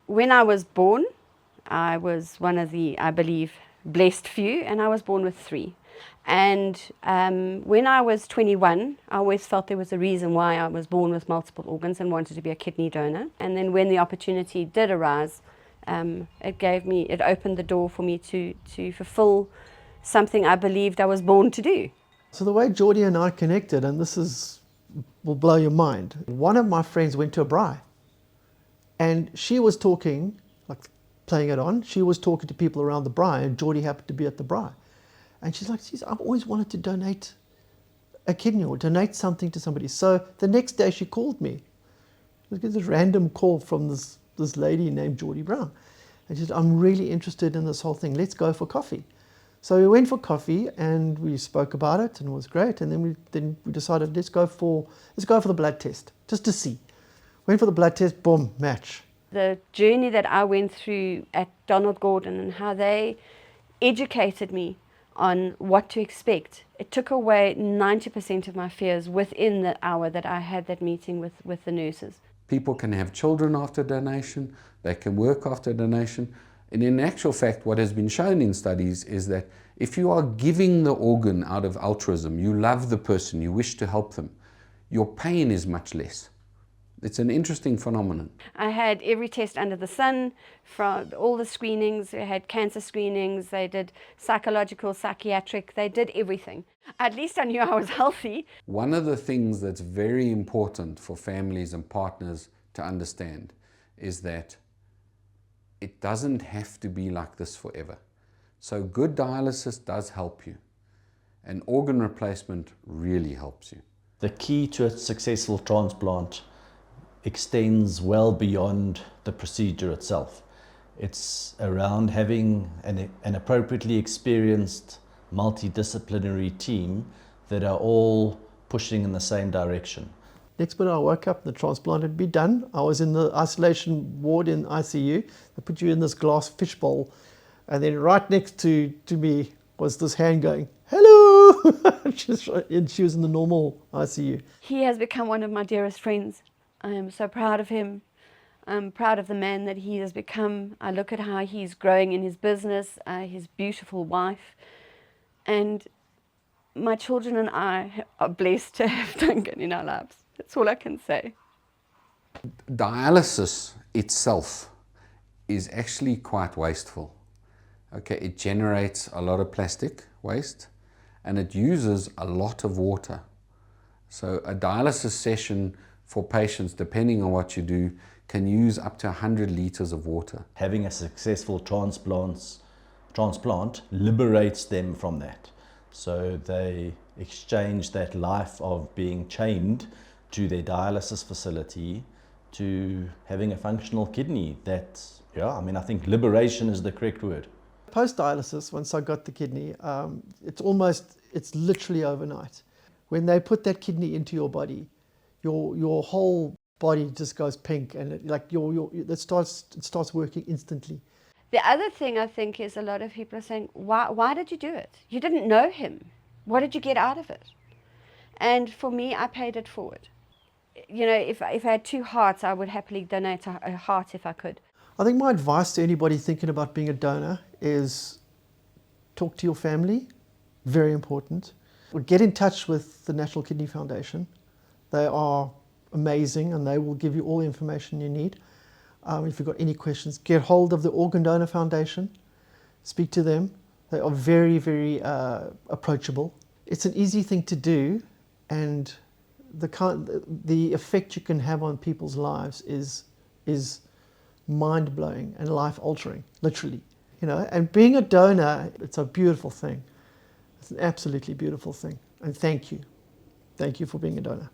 when I was born, I was one of the, I believe, blessed few, and I was born with 3. And when I was 21, I always felt there was a reason why I was born with multiple organs and wanted to be a kidney donor. And then when the opportunity did arise, it opened the door for me to fulfill something I believed I was born to do. So the way Geordie and I connected, and will blow your mind. One of my friends went to a braai, and she was talking, like playing it on, she was talking to people around the braai, and Geordie happened to be at the braai. And she's like, geez, I've always wanted to donate a kidney or donate something to somebody. So the next day she called me. I get this random call from this lady named Geordie Brown. And she said, I'm really interested in this whole thing. Let's go for coffee. So we went for coffee and we spoke about it, and it was great. And then we decided, let's go for the blood test, just to see. Went for the blood test, boom, match. The journey that I went through at Donald Gordon and how they educated me on what to expect. It took away 90% of my fears within the hour that I had that meeting with the nurses. People can have children after donation, they can work after donation. And in actual fact, what has been shown in studies is that if you are giving the organ out of altruism, you love the person, you wish to help them, your pain is much less. It's an interesting phenomenon. I had every test under the sun, from all the screenings. They had cancer screenings, they did psychological, psychiatric, they did everything. At least I knew I was healthy. One of the things that's very important for families and partners to understand is that it doesn't have to be like this forever. So good dialysis does help you, and organ replacement really helps you. The key to a successful transplant extends well beyond the procedure itself. It's around having an appropriately experienced multidisciplinary team that are all pushing in the same direction. Next minute I woke up, the transplant had been done. I was in the isolation ward in ICU. They put you in this glass fishbowl, and then right next to me was this hand going, hello! And she was in the normal ICU. He has become one of my dearest friends. I am so proud of him. I'm proud of the man that he has become. I look at how he's growing in his business, his beautiful wife, and my children and I are blessed to have Duncan in our lives. That's all I can say. Dialysis itself is actually quite wasteful. Okay, it generates a lot of plastic waste and it uses a lot of water. So a dialysis session for patients, depending on what you do, can use up to 100 liters of water. Having a successful transplant liberates them from that. So they exchange that life of being chained to their dialysis facility to having a functional kidney. I think liberation is the correct word. Post-dialysis, once I got the kidney, it's literally overnight. When they put that kidney into your body, your whole body just goes pink, and it starts working instantly. The other thing I think is a lot of people are saying, why did you do it? You didn't know him. What did you get out of it? And for me, I paid it forward. You know, if I had 2 hearts, I would happily donate a heart if I could. I think my advice to anybody thinking about being a donor is talk to your family, very important. Get in touch with the National Kidney Foundation. They are amazing and they will give you all the information you need. If you've got any questions, get hold of the Organ Donor Foundation, speak to them. They are very, very approachable. It's an easy thing to do, and the effect you can have on people's lives is mind-blowing and life-altering, literally. You know, and being a donor, it's a beautiful thing. It's an absolutely beautiful thing. And thank you. Thank you for being a donor.